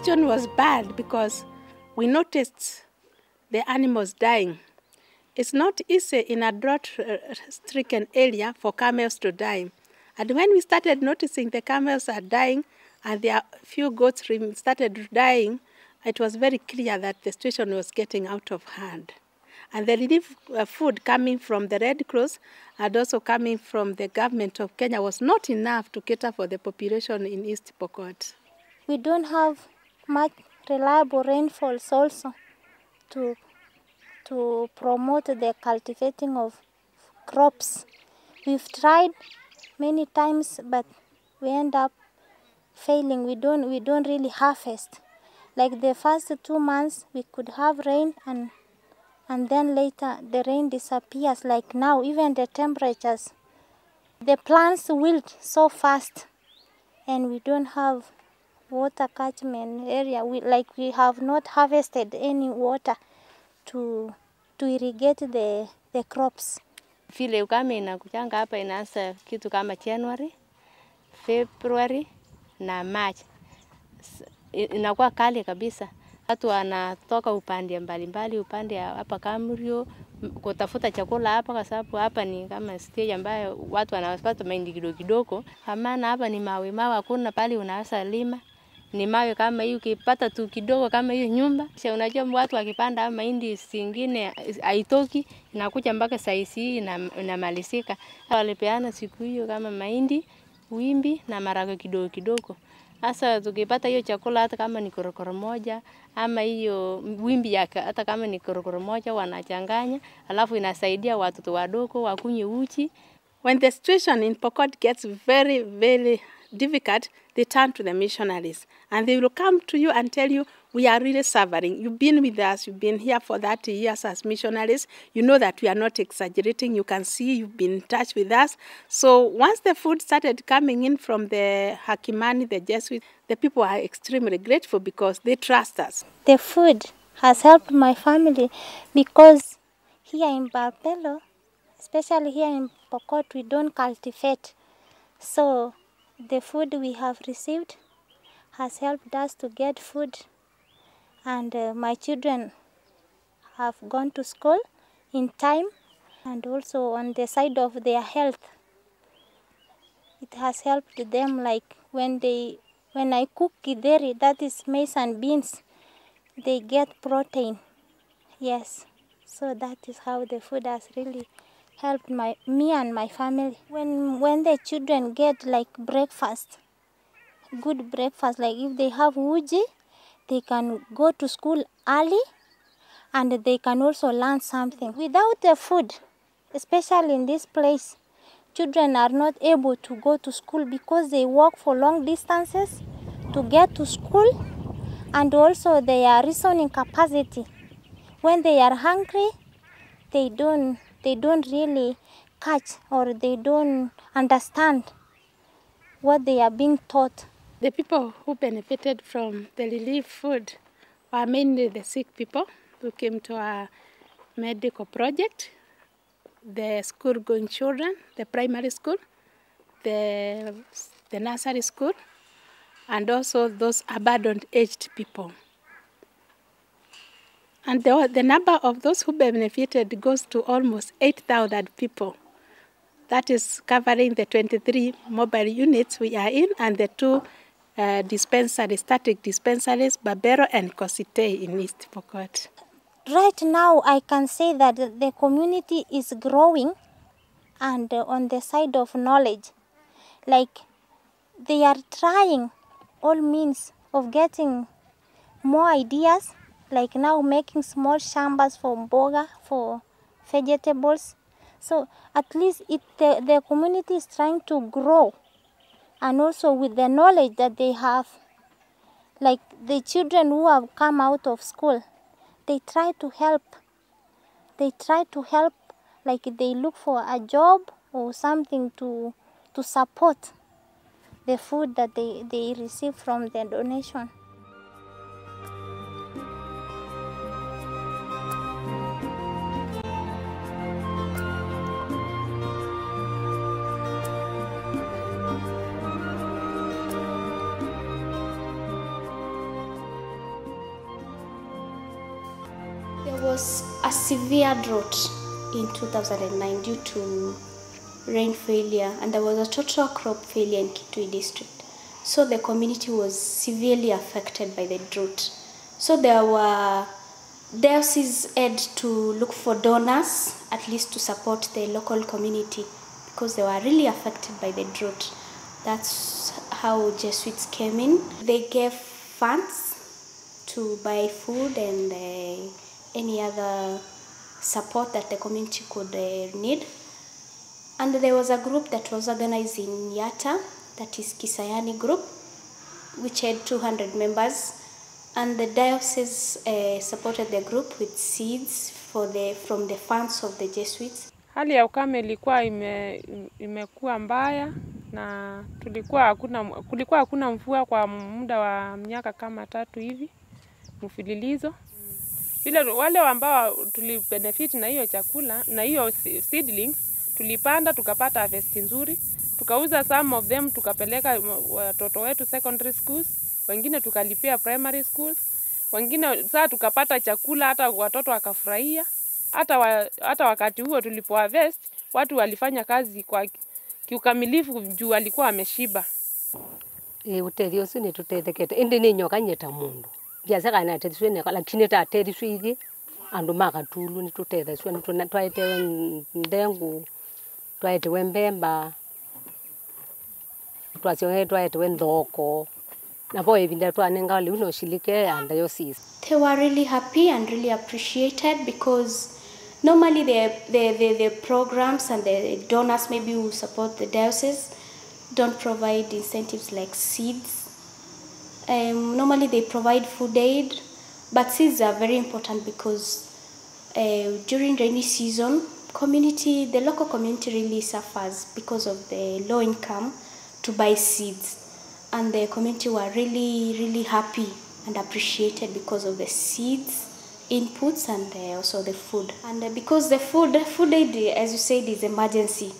situation was bad because we noticed the animals dying. It's not easy in a drought-stricken area for camels to die. And when we started noticing the camels are dying and there are few goats started dying, it was very clear that the situation was getting out of hand. And the relief food coming from the Red Cross and also coming from the government of Kenya was not enough to cater for the population in East Pokot. We don't have much reliable rainfalls also to promote the cultivating of crops. We've tried many times, but we end up failing. We don't really harvest. Like the first 2 months, we could have rain, and then later the rain disappears. Like now, even the temperatures, the plants wilt so fast, and we don't have water catchment area. We have not harvested any water to irrigate the crops. Vile ukame inakujanga hapa inaanza kitu kama January, February na March. Inakuwa kali kabisa. Watu wanatoka upande mbalimbali, upande hapa Kamrio kutafuta chakula hapa, kwa sababu hapa ni kama stage ambayo watu wanapata mahindi kidogo kidogo. Maana hapa ni mawe, hakuna pale unaweza lima. Ni mawe kama hiyo, ukipata tu kidogo kama hiyo nyumba. Unajua watu wakipanda mahindi zingine haitoki, inakuja mpaka saizi hii inamalizika. Walipeana siku hiyo kama mahindi, wimbi na maharagwe kidogo kidogo. Sasa tukipata hiyo chakula hata kama ni korokoro moja ama hiyo wimbi yake hata kama ni korokoro moja wanachanganya, alafu inasaidia watoto wadogo wakunywe uji. When the situation in Pokot gets very, very difficult, they turn to the missionaries. And they will come to you and tell you, we are really suffering. You've been with us. You've been here for 30 years as missionaries. You know that we are not exaggerating. You can see you've been in touch with us. So once the food started coming in from the Hakimani, the Jesuits, the people are extremely grateful because they trust us. The food has helped my family because here in Barbelo, especially here in Pokot, we don't cultivate. So the food we have received has helped us to get food, and my children have gone to school in time, and also on the side of their health, it has helped them. Like when I cook githeri, that is maize and beans, they get protein. Yes, so that is how the food has really helped me and my family. When the children get like breakfast, good breakfast, like if they have uji, they can go to school early and they can also learn something. Without the food, especially in this place, children are not able to go to school because they walk for long distances to get to school, and also their reasoning capacity. When they are hungry, they don't really catch, or they don't understand what they are being taught. The people who benefited from the relief food were mainly the sick people who came to our medical project, the school-going children, the primary school, the nursery school, and also those abandoned aged people. And the number of those who benefited goes to almost 8,000 people. That is covering the 23 mobile units we are in and the 2 static dispensaries, Babero and Kositei in East Pokot. Right now, I can say that the community is growing, and on the side of knowledge, like they are trying all means of getting more ideas, like now making small shambas for mboga, for vegetables. So at least the community is trying to grow, and also with the knowledge that they have, like the children who have come out of school, they try to help. Like they look for a job or something to support the food that they receive from the donation. was a severe drought in 2009 due to rain failure, and there was a total crop failure in Kitui district. So the community was severely affected by the drought. So there were Diocese had to look for donors, at least to support the local community, because they were really affected by the drought. That's how Jesuits came in. They gave funds to buy food and any other support that the community could need. And there was a group that was organized in Yatta, that is Kisayani group, which had 200 members. And the diocese supported the group with seeds from the funds of the Jesuits. Hali ya ukame ilikuwa imekuwa mbaya na kulikuwa hakuna mvua kwa muda wa miaka kama 3 hivi mfululizo. Wale ambao tulibenefit na hiyo chakula na hiyo seedlings tulipanda tukapata harvest nzuri, tukauza some of them, tukapeleka watoto wetu secondary schools, wengine tukalipia primary schools, wengine saa tukapata chakula hata watoto wakafurahia. Hata wakati huo tulipo harvest watu walifanya kazi kwa kiukamilifu juu walikuwa wameshiba. Utedio sini tutethekete indi ni nyoka nyeta mundu biasa kana tethiswe ne lakini ta tethiswe igi andu makatulu ni tutetheswe ni twaite ndengu twaite wembemba twaite ndoko na boy ibinda twanenga li uno shilike and Diocese. They were really happy and really appreciated, because normally the programs and the donors maybe who support the diocese don't provide incentives like seeds. Normally they provide food aid, but seeds are very important because during rainy season, the local community really suffers because of the low income to buy seeds. And the community were really, really happy and appreciated because of the seeds, inputs, and also the food. And because the food aid, as you said, is emergency.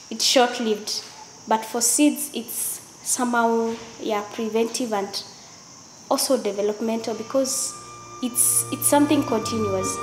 It's short-lived. But for seeds, it's somehow preventive and also developmental, because it's something continuous.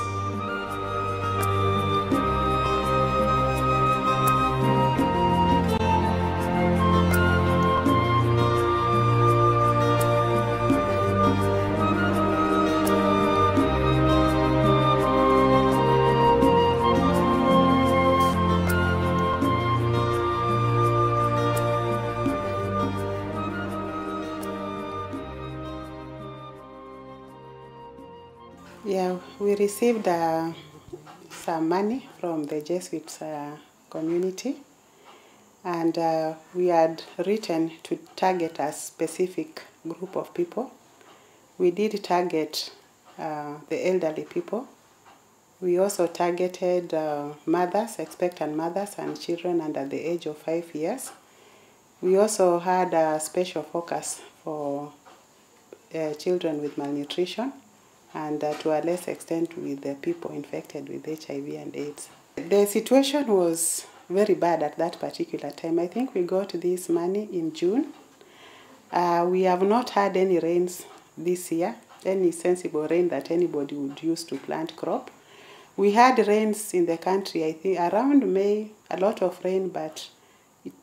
Yeah, we received some money from the Jesuits community, and we had written to target a specific group of people. We did target the elderly people. We also targeted mothers, expectant mothers and children under the age of 5 years. We also had a special focus for children with malnutrition, and to a less extent with the people infected with HIV and AIDS. The situation was very bad at that particular time. I think we got this money in June. We have not had any rains this year, any sensible rain that anybody would use to plant crop. We had rains in the country, I think, around May, a lot of rain, but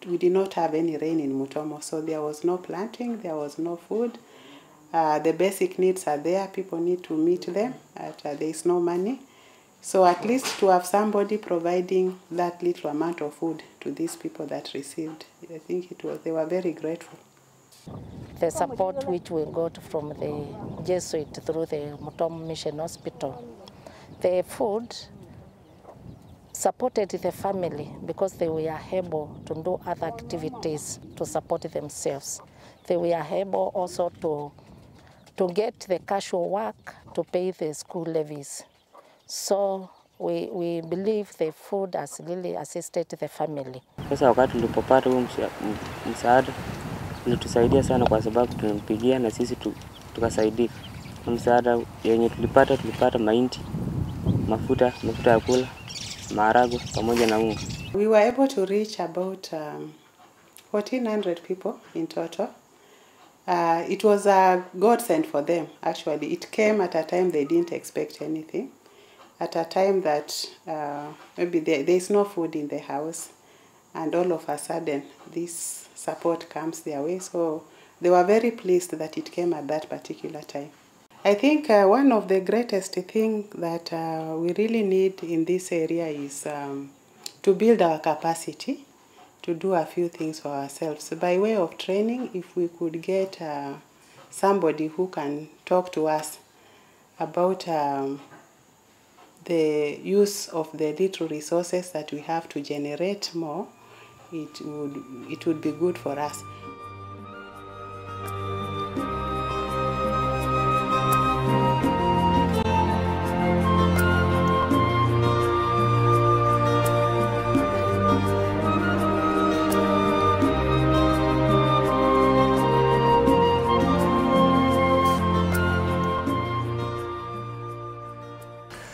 we did not have any rain in Mutomo, so there was no planting, there was no food. The basic needs are there, people need to meet them, but there is no money. So at least to have somebody providing that little amount of food to these people that received, I think they were very grateful. The support which we got from the Jesuit through the Mutomo Mission Hospital, the food supported the family because they were able to do other activities to support themselves. They were able also to get the casual work to pay the school levies. So we believe the food has really assisted the family. Sasa wakati tulipopata huu msaada ulitusaidia sana kwa sababu tulimpigia na sisi tukasaidika. Msaada yenye tulipata mahindi, mafuta ya kula, maharagwe pamoja na unga. We were able to reach about 1,400 people in total. It was a godsend for them, actually. It came at a time they didn't expect anything. at a time that maybe there is no food in the house, and all of a sudden this support comes their way. So they were very pleased that it came at that particular time. I think one of the greatest things that we really need in this area is to build our capacity to do a few things for ourselves. By way of training, if we could get somebody who can talk to us about the use of the little resources that we have to generate more, it would be good for us.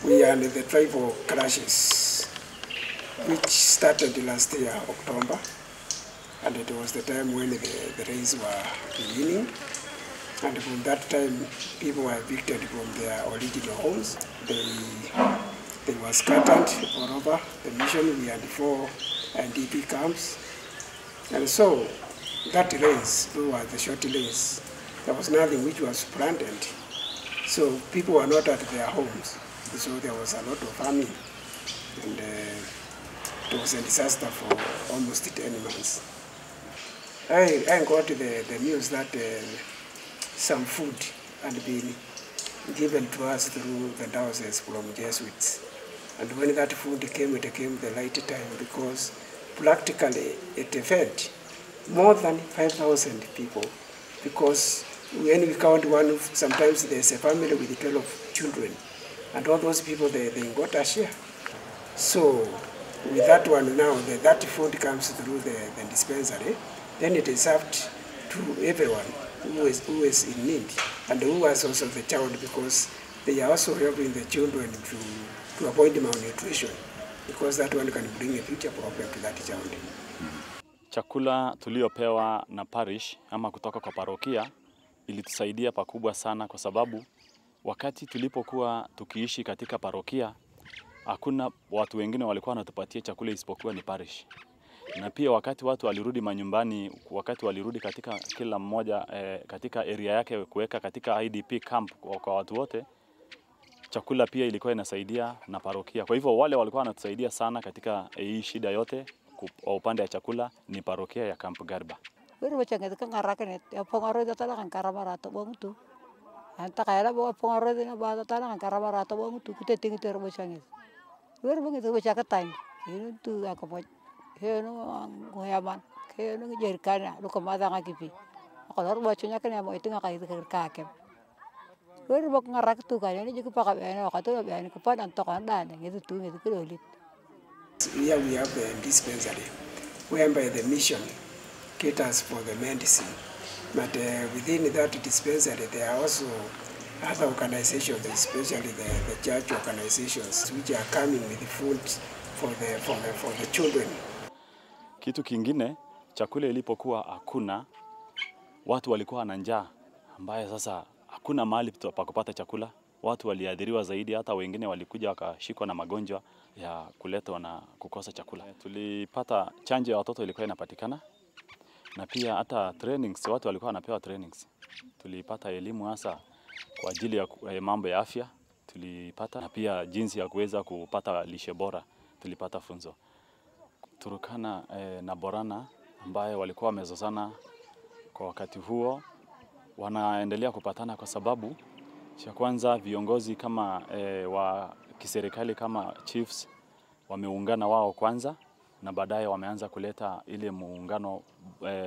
We are in the tribal clashes, which started last year, October, and it was the time when the rains were beginning. And from that time, people were evicted from their original homes. They were scattered all over the mission. We had 4 IDP camps. And so that rains, those were the short rains. There was nothing which was planted. So people were not at their homes. So there was a lot of famine, and it was a disaster for almost 10 months. I got the news that some food had been given to us through the Diocese from Jesuits. And when that food came, it came the right time, because practically it fed more than 5,000 people. Because when we count one, sometimes there's a family with 12 children. And all those people, they got a share. So with that one now, that food comes through the dispensary, then it is served to everyone who is in need, and who was also the child, because they are also helping the children to avoid malnutrition, because that one can bring a future problem to that child. Chakula tuliopewa na parish ama kutoka kwa parokia ilitusaidia pakubwa sana, kwa sababu wakati tulipokuwa tukiishi katika parokia, hakuna watu wengine walikuwa wanatupatia chakula isipokuwa ni parish. Na pia wakati watu walirudi manyumbani, wakati walirudi katika kila mmoja katika area yake kuweka katika IDP camp kwa watu wote, chakula pia ilikuwa inasaidia na parokia. Kwa hivyo wale walikuwa wanatusaidia sana katika hii shida yote kwa upande ya chakula ni parokia ya Camp Garba. Anta kaya bawa pengaruh na bahasa tanah kan karena barata bawa tu kita tinggi terbesarnya. Luar begitu bercakap time. Ini tu aku buat. Heno ngoyaman. Heno jerikana. Lu kemana ngakipi. Aku harus bacanya kan yang mau itu ngakai itu kerkakem. Luar bak ngarak tu kan ini juga pakai ini. Aku tu ini kepada antok anda. Itu tu itu kedolit. Here we have the dispensary, whereby the mission caters for the medicine. But within that dispensary, there are also other organizations, especially the church organizations, which are coming with food for the children. Kitu kingine, chakula ilipokuwa hakuna, watu walikuwa na njaa, ambaye sasa hakuna mahali pa kupata chakula. Watu waliadhiriwa zaidi, hata wengine walikuja wakashikwa na magonjwa ya kuletwa na kukosa chakula. Tulipata chanjo ya watoto ilikuwa inapatikana. Na pia hata trainings, watu walikuwa wanapewa trainings. Tulipata elimu hasa kwa ajili ya mambo ya afya, tulipata na pia jinsi ya kuweza kupata lishe bora, tulipata funzo. Turukana na Borana ambaye walikuwa wamezozana kwa wakati huo, wanaendelea kupatana kwa sababu cha kwanza viongozi kama wa kiserikali kama chiefs wameungana wao kwanza, na baadaye wameanza kuleta ile muungano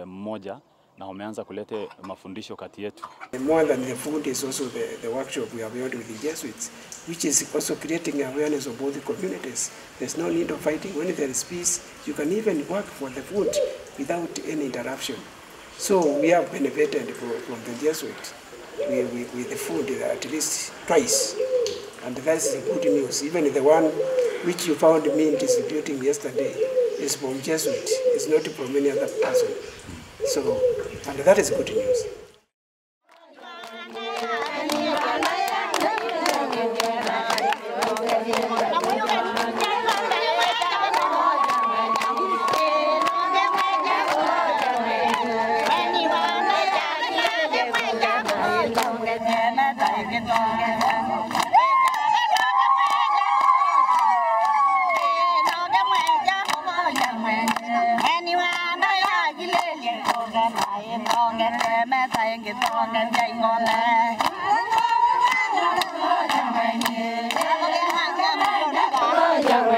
mmoja, na wameanza kuleta mafundisho kati yetu. More than the food is also the workshop we have held with the Jesuits, which is also creating awareness of both the communities. There's no need of fighting. When there is peace, you can even work for the food without any interruption. So we have benefited from the Jesuits with the food at least twice, and that's good news. Even the one which you found me distributing yesterday is from Jesuit. It's not from any other person. So, and that is good news.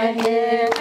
When